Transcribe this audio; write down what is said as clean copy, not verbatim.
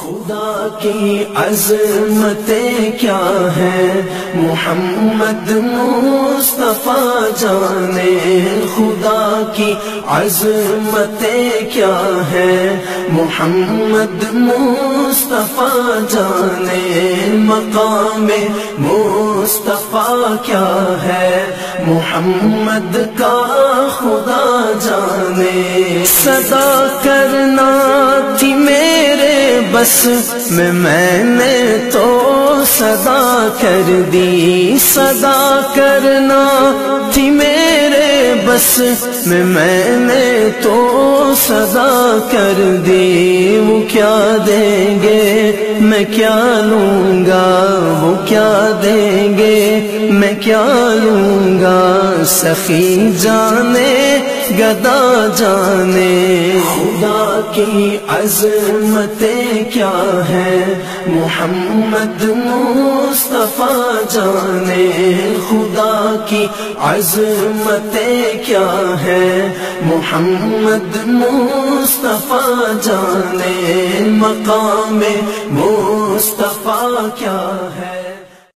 خدا کی عظمتیں کیا ہیں محمد مصطفیٰ جانے، خدا کی عظمتیں کیا ہیں محمد مصطفیٰ جانے، مقام مصطفیٰ کیا ہے محمد کا خدا جانے، صدا کرنا تھی میرے بس میں نے تو صدا کر دی، صدا کرنا تھی میرے بس میں نے تو صدا کر دی، وہ کیا دیں گے میں کیا لوں گا، وہ کیا دیں گے میں کیا لوں گا، سخی جانے گدا جانے، خدا کی عظمتیں کیا ہیں محمد مصطفیٰ جانے، خدا کی عظمتیں کیا ہیں محمد مصطفیٰ جانے، مقام مصطفیٰ کیا ہے۔